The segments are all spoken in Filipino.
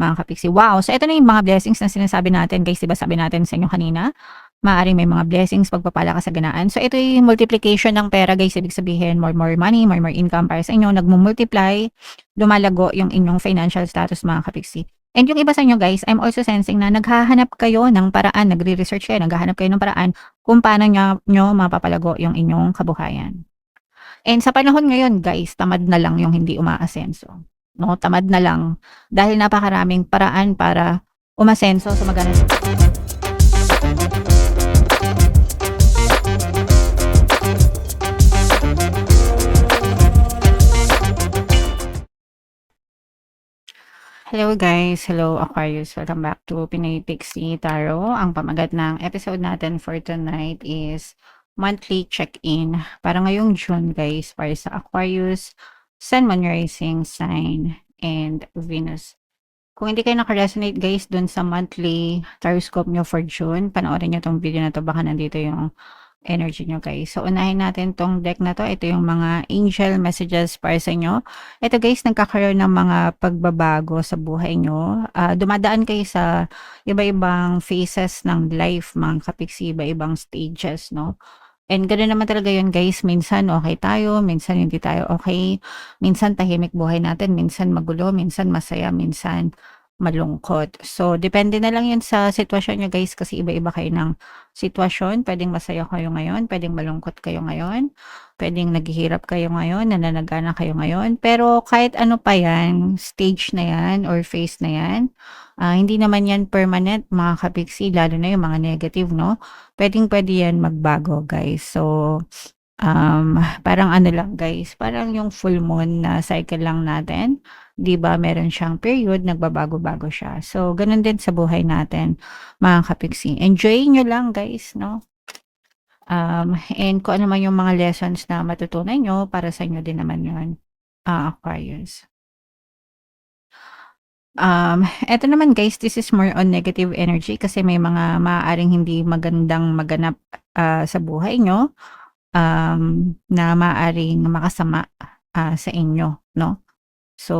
mga kapiksi. Wow! So, ito na yung mga blessings na sinasabi natin, guys. Diba sabi natin sa inyo kanina? Maaaring may mga blessings, pagpapala, kasaganaan. So, ito yung multiplication ng pera, guys. Ibig sabihin, more money, more income para sa inyo. Nagmumultiply, lumalago yung inyong financial status, mga kapiksi. And yung iba sa inyo, guys, I'm also sensing na naghahanap kayo ng paraan, nagre-research kayo, naghahanap kayo ng paraan kung paano nyo mapapalago yung inyong kabuhayan. And sa panahon ngayon, guys, tamad na lang yung hindi umaasenso. No, tamad na lang dahil napakaraming paraan para umasenso sa magana. Hello guys, hello Aquarius, welcome back to Pinoy Pixie Tarot. Ang pamagat ng episode natin for tonight is monthly check-in para ngayong June, guys, para sa Aquarius, Sun, Moon, Rising sign, and Venus. Kung hindi kayo naka-resonate, guys, dun sa monthly horoscope nyo for June, panoorin nyo tong video na to, baka nandito yung energy nyo, guys. So, unahin natin tong deck na to. Ito yung mga angel messages para sa inyo. Ito, guys, nagkakaroon ng mga pagbabago sa buhay nyo. Dumadaan kayo sa iba-ibang phases ng life, mga kapiksi, iba-ibang stages, no? And ganoon naman talaga yun, guys. Minsan okay tayo, minsan hindi tayo okay. Minsan tahimik buhay natin, minsan magulo, minsan masaya, minsan malungkot. So, depende na lang yun sa sitwasyon nyo, guys, kasi iba-iba kayo ng sitwasyon. Pwedeng masaya kayo ngayon, pwedeng malungkot kayo ngayon, pwedeng naghihirap kayo ngayon, nananagana kayo ngayon. Pero kahit ano pa yan, stage na yan or phase na yan, hindi naman yan permanent, mga kapiksi, lalo na yung mga negative, no? Pwedeng-pwede yan magbago, guys. So, parang ano lang, guys, parang yung full moon na cycle lang natin. 'Di ba, meron siyang period, nagbabago-bago siya. So, gano'n din sa buhay natin, mga kapiksi. Enjoy nyo lang, guys, no? And kung ano man yung mga lessons na matutunan nyo, para sa inyo din naman yun, Aquarius. Eto naman, guys, this is more on negative energy kasi may mga maaaring hindi magandang maganap sa buhay nyo, na maaaring makasama sa inyo, no? So,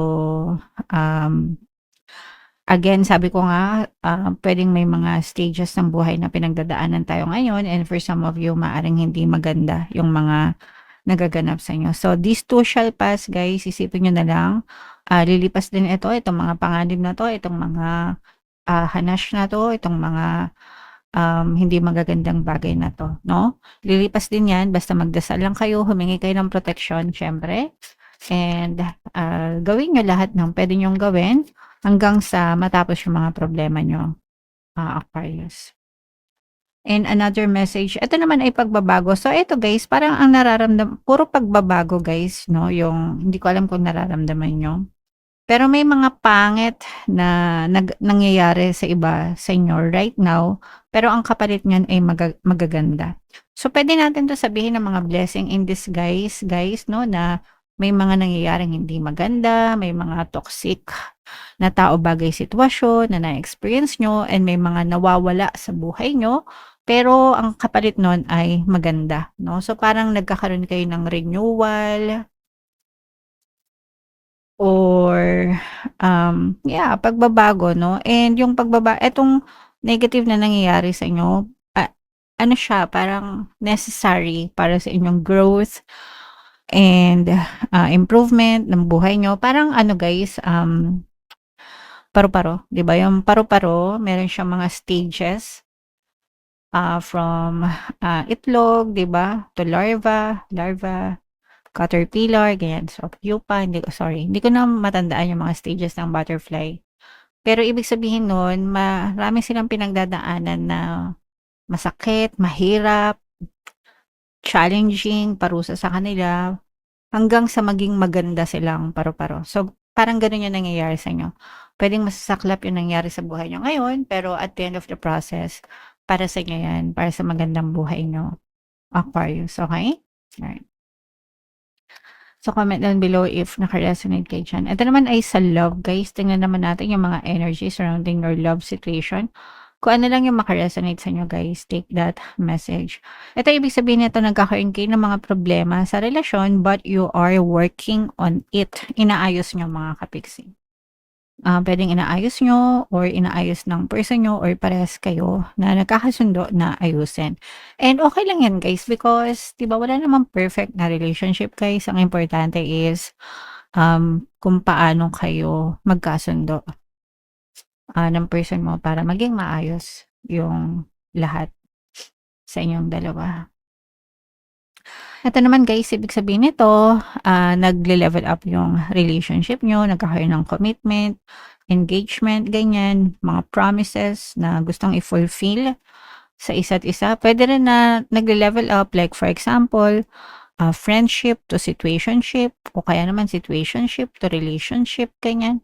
um, again, sabi ko nga, pwedeng may mga stages ng buhay na pinagdadaanan tayo ngayon, and for some of you, maaring hindi maganda yung mga nagaganap sa inyo. So, these two shall pass, guys. Isipin nyo na lang. Lilipas din ito, itong mga panganib na to, itong mga hanash na to, itong mga hindi magagandang bagay na to, no? Lilipas din yan, basta magdasal lang kayo, humingi kayo ng protection, syempre. And gawin nyo lahat ng pwede nyong gawin hanggang sa matapos yung mga problema nyo, Aquarius. And another message, ito naman ay pagbabago. So, ito, guys, parang ang puro pagbabago, guys, no? Yung, hindi ko alam kung nararamdaman nyo. Pero may mga pangit na nangyayari sa iba sa inyo right now, pero ang kapalit niyan ay magaganda. So, pwede natin to sabihin ng mga blessing in disguise, guys, no? Na may mga nangyayaring hindi maganda, may mga toxic na tao, bagay, sitwasyon na na-experience nyo, and may mga nawawala sa buhay nyo, pero ang kapalit nun ay maganda, no? So, parang nagkakaroon kayo ng renewal, or pagbabago, no? And yung etong negative na nangyayari sa inyo, ano siya, parang necessary para sa inyong growth and improvement ng buhay nyo. Parang ano, guys, paru-paro, 'di ba? Yung paru-paro, meron siyang mga stages, from itlog, 'di ba? To larva, caterpillar, ganyan. So, pupa, hindi ko na matandaan yung mga stages ng butterfly. Pero ibig sabihin nun, marami silang pinagdadaanan na masakit, mahirap, challenging, parusa sa kanila, hanggang sa maging maganda silang paru-paro. So, parang ganun yung nangyayari sa inyo. Pwedeng masasaklap yung nangyari sa buhay nyo ngayon, pero at the end of the process, para sa inyo yan, para sa magandang buhay nyo, Aquarius, okay? Alright. So, comment down below if naka-resonate kayo dyan. Ito naman ay sa love, guys. Tingnan naman natin yung mga energy surrounding your love situation. Kung ano lang yung maka-resonate sa inyo, guys, take that message. Ito, ibig sabihin nito, nagkakaroon kayo ng mga problema sa relasyon, but you are working on it. Inaayos nyo, mga kapiksi. Puwedeng inaayos niyo or inaayos ng person niyo or parehas kayo na nagkakasundo na ayusin. And okay lang 'yan guys because 'di ba wala namang perfect na relationship guys, ang importante is, kung paano kayo magkasundo, ng person mo para maging maayos yung lahat sa inyong dalawa. Ito naman guys, ibig sabihin nito, nagle-level up yung relationship niyo, nagkakaroon ng commitment, engagement, ganyan, mga promises na gustong i-fulfill sa isa't isa. Puwede rin na nagle-level up like for example, friendship to situationship o kaya naman situationship to relationship, ganyan.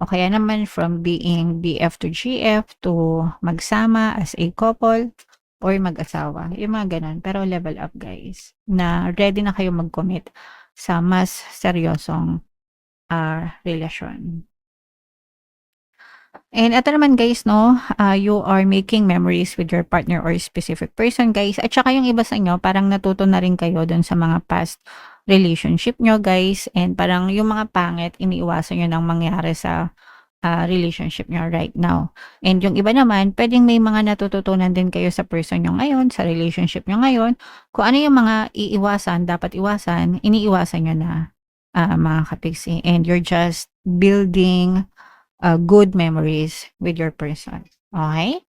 O kaya naman from being BF to GF to magsama as a couple or mag-asawa, yung mga gano'n. Pero level up guys, na ready na kayo mag-commit sa mas seryosong, relasyon. And ito naman guys 'no, you are making memories with your partner or specific person guys at saka yung iba sa inyo parang natuto na rin kayo dun sa mga past relationship niyo guys and parang yung mga pangit iniiwasan niyo ng mangyari sa, relationship niyo right now. And yung iba naman puwedeng may mga natututunan din kayo sa person niyo ngayon, sa relationship niyo ngayon, kung ano yung mga iiwasan, dapat iwasan, iniiwasan niyo na, mga kapiksi and you're just building good memories with your person. Okay?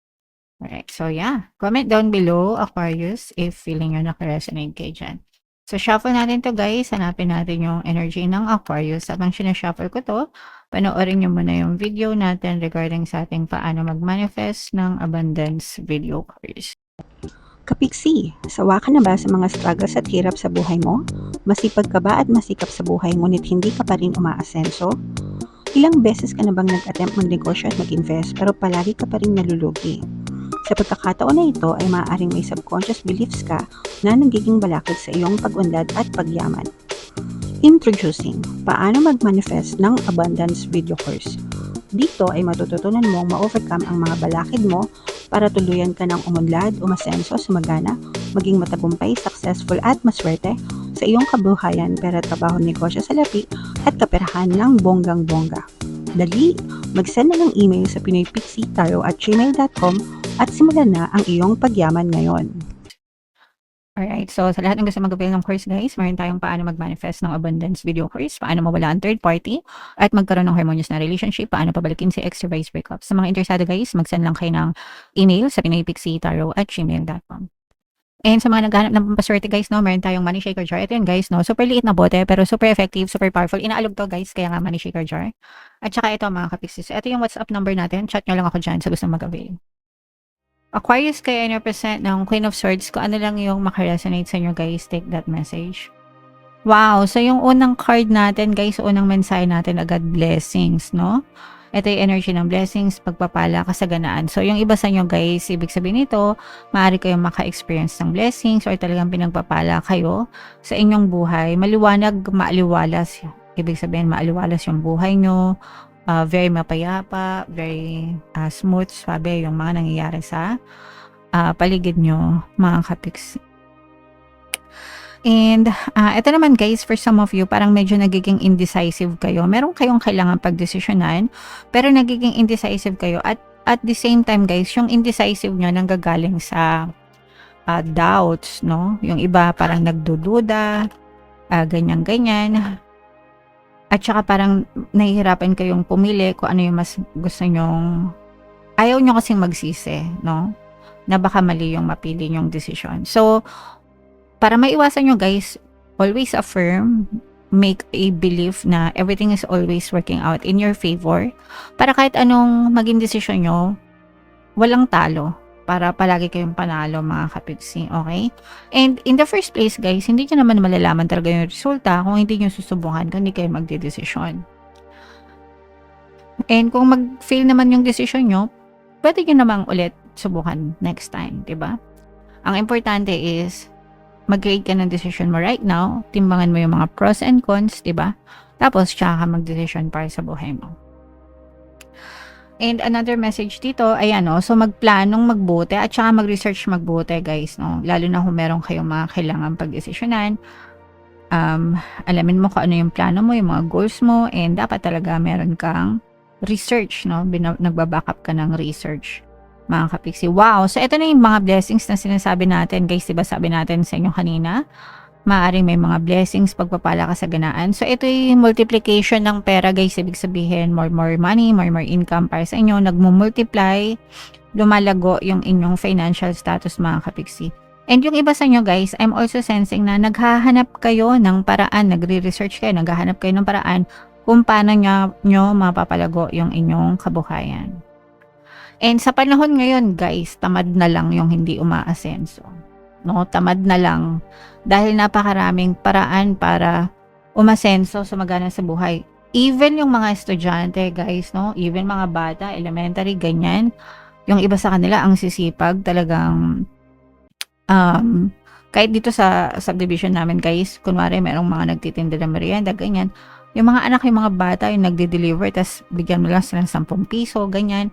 Alright. So, yeah. Comment down below, Aquarius, if feeling nyo naka-resonate kayo dyan. So, shuffle natin to guys. Hanapin natin yung energy ng Aquarius. Habang sinashuffle ko to, panoorin nyo muna yung video natin regarding sa ating paano mag-manifest ng abundance video cards. Kapiksi, sawa ka na ba sa mga struggles at hirap sa buhay mo? Masipag ka ba at masikap sa buhay ngunit hindi ka pa rin umaasenso? Ilang beses ka na bang nag-attempt magnegosyo at mag-invest pero palagi ka pa rin nalulugi? Sa pagkakataon na ito ay maaaring may subconscious beliefs ka na nagiging balakid sa iyong pag-unlad at pagyaman. Introducing, paano mag-manifest ng abundance video course. Dito ay matututunan mong ma-overcome ang mga balakid mo para tuluyan ka ng umunlad, umasenso, sumagana, maging matagumpay, successful at maswerte sa iyong kabuhayan, pera, trabaho, negosyo, salapi at kaperahan ng bonggang-bongga. Dali, mag-send na ng email sa pinoypixitaro@gmail.com at simulan na ang iyong pagyaman ngayon. Alright, so sa lahat ng gusto mag-avail ng course guys, meron tayong paano mag-manifest ng abundance video course, paano mawala ang third party, at magkaroon ng harmonious na relationship, paano pabalikin si ex vice breakup. Sa mga interesado guys, mag-send lang kayo ng email sa pinoypixitaro@gmail.com. And sa mga naghahanap ng pampaswerte guys, no, meron tayong money shaker jar. Ito yun guys, no, super liit na bote, pero super effective, super powerful. Inaalog to guys, kaya nga money shaker jar. At saka ito mga kapixis, ito yung WhatsApp number natin, chat nyo lang ako dyan sa gusto mag-avail. Aquarius kayo represent ng Queen of Swords, kung ano lang yung makaresonate sa inyo guys, take that message. Wow, so yung unang card natin guys, unang mensahe natin agad blessings, no? Ito yung energy ng blessings, pagpapala, kasaganaan. So yung iba sa inyo guys, ibig sabihin nito, maaari kayong maka-experience ng blessings or talagang pinagpapala kayo sa inyong buhay. Maliwanag, maaliwalas. Ibig sabihin, maaliwalas yung buhay nyo. Very mapayapa, very smooth, sabi yung mga nangyayari sa paligid nyo, mga kapiksi. And ito naman guys, for some of you, parang medyo nagiging indecisive kayo. Meron kayong kailangan pagdesisyonan, pero nagiging indecisive kayo. At the same time guys, yung indecisive nyo nanggagaling sa doubts, no? Yung iba parang nagdududa, ganyan-ganyan. At saka parang nahihirapan kayong pumili kung ano yung mas gusto nyong, ayaw nyo kasing magsisi, no? Na baka mali yung mapili nyong desisyon. So, para maiwasan nyo guys, always affirm, make a belief na everything is always working out in your favor. Para kahit anong maging desisyon nyo, walang talo. Para palagi kayong panalo mga kapiksi, okay? And in the first place guys, hindi nyo naman malalaman talaga yung resulta kung hindi nyo susubukan, kung hindi kayo magdedesisyon. And kung mag-fail naman yung decision nyo, pwede nyo namang ulit subukan next time, diba? Ang importante is, mag-grade ka ng decision mo right now, timbangan mo yung mga pros and cons, diba? Tapos, tsaka ka mag-decision para sa buhay mo. And another message dito, ayan no, so magplanong magbuti at saka mag-research magbuti guys, no? Lalo na kung meron kayong mga kailangan pag-desisyonan. Alamin mo kung ano yung plano mo, yung mga goals mo, and dapat talaga meron kang research, no? Nagba-backup ka ng research, mga kapiksi. Wow! So, ito na yung mga blessings na sinasabi natin, guys. Diba sabi natin sa inyo kanina? Maaaring may mga blessings, pagpapala, kasaganaan. So, ito yung multiplication ng pera, guys. Ibig sabihin, more money, more income para sa inyo. Nagmumultiply, lumalago yung inyong financial status, mga kapiksi. And yung iba sa inyo, guys, I'm also sensing na naghahanap kayo ng paraan, nagre-research kayo, naghahanap kayo ng paraan kung paano nyo mapapalago yung inyong kabuhayan. And sa panahon ngayon, guys, tamad na lang yung hindi umaasenso. No, tamad na lang dahil napakaraming paraan para umasenso, sumagana sa buhay. Even yung mga estudyante, guys, no, even mga bata, elementary, ganyan, yung iba sa kanila ang sisipag, talagang kahit dito sa subdivision namin, guys, kunwari merong mga nagtitinda ng merienda, ganyan, yung mga anak, yung mga bata, yung nagde-deliver, tas bigyan mo lang sila ng 10 piso, ganyan,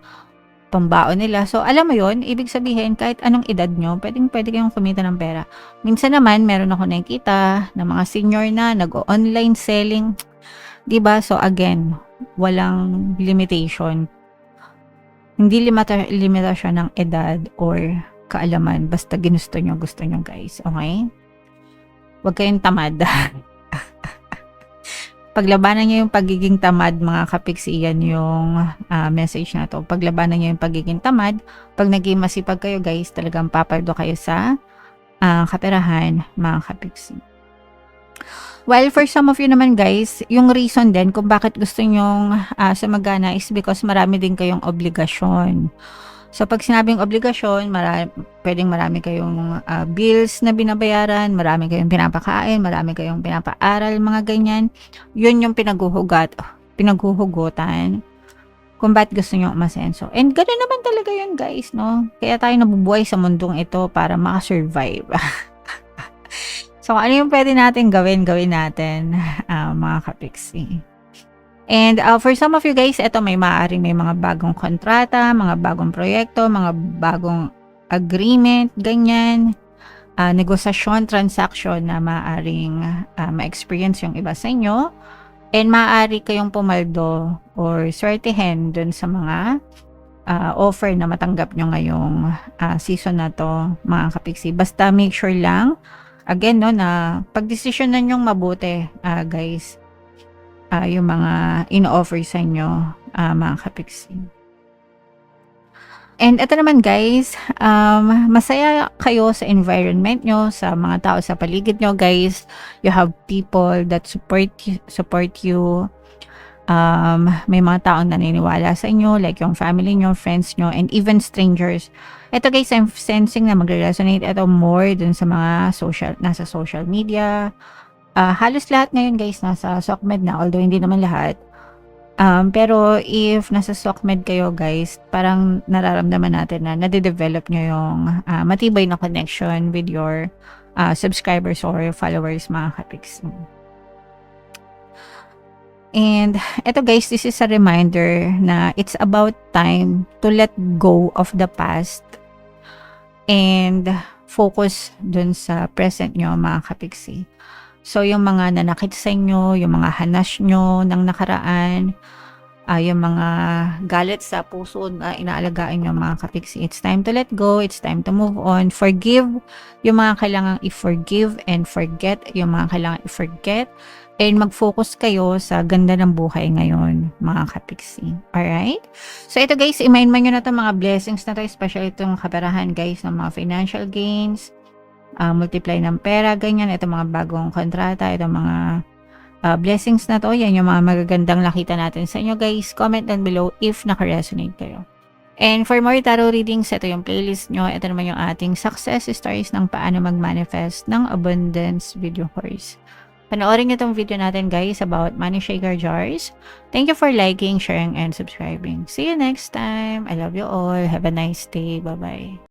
pambaon nila. So, alam mo yon, ibig sabihin, kahit anong edad nyo, pwede kayong kumita ng pera. Minsan naman, meron ako nakikita na mga senior na, nag-online selling, diba? So, again, walang limitation. Hindi limitasyon ng edad or kaalaman, basta gusto nyo, guys. Okay? Huwag kayong tamad. Paglabanan nyo yung pagiging tamad, mga kapiksi, yan yung message na to. Paglabanan nyo yung pagiging tamad, pag naging masipag kayo, guys, talagang papaldo kayo sa kaperahan, mga kapiksi. Well, for some of you naman, guys, yung reason din kung bakit gusto nyong sumagana is because marami din kayong obligasyon. So, pag sinabing obligasyon, pwedeng marami kayong bills na binabayaran, marami kayong pinapakain, marami kayong pinapaaral, mga ganyan. Yun yung pinaghuhugutan kung bakit gusto nyo umasenso. And gano'n naman talaga yun, guys, no? Kaya tayo nabubuhay sa mundong ito para makasurvive. So, ano yung pwede natin gawin natin, mga kapiksi. And for some of you guys, ito may maaaring may mga bagong kontrata, mga bagong proyekto, mga bagong agreement, ganyan, negosasyon, transaction na maaaring ma-experience yung iba sa inyo. And maaari kayong pumaldo or swertihin dun sa mga offer na matanggap nyo ngayong season na to, mga kapiksi. Basta make sure lang, again, no, na pagdesisyonan nyong mabuti, guys, yung mga in-offer sa inyo, mga kapiksi. And ito naman, guys, masaya kayo sa environment nyo, sa mga tao sa paligid nyo, guys. You have people that support you. May mga taong naniniwala sa inyo, like yung family nyo, friends nyo, and even strangers. Ito, guys, I'm sensing na magre-resonate ito more dun sa mga nasa social media. Halos lahat ngayon, guys, nasa SOCMED na, although hindi naman lahat. Pero if nasa SOCMED kayo, guys, parang nararamdaman natin na nade-develop nyo yung matibay na connection with your subscribers or followers, mga kapiksi. And eto, guys, this is a reminder na it's about time to let go of the past and focus dun sa present nyo, mga kapiksi. So, yung mga nanakit sa inyo, yung mga hanas nyo ng nakaraan, yung mga galit sa puso na inaalagaan nyo, mga kapiksi, it's time to let go, it's time to move on, forgive yung mga kailangang i-forgive and forget yung mga kailangang i-forget, and mag-focus kayo sa ganda ng buhay ngayon, mga kapiksi. Alright? So, ito, guys, i-mind nyo na ito, mga blessings na ito, especially itong kaperahan, guys, ng mga financial gains, multiply ng pera, ganyan, ito mga bagong kontrata, ito mga blessings na to, yan yung mga magagandang nakita natin sa inyo, guys. Comment down below if naka-resonate kayo. And for more tarot readings, ito yung playlist nyo, ito naman yung ating success stories ng paano mag-manifest ng abundance video course. Panoorin nyo itong video natin, guys, about money shaker jars. Thank you for liking, sharing, and subscribing. See you next time. I love you all. Have a nice day. Bye-bye.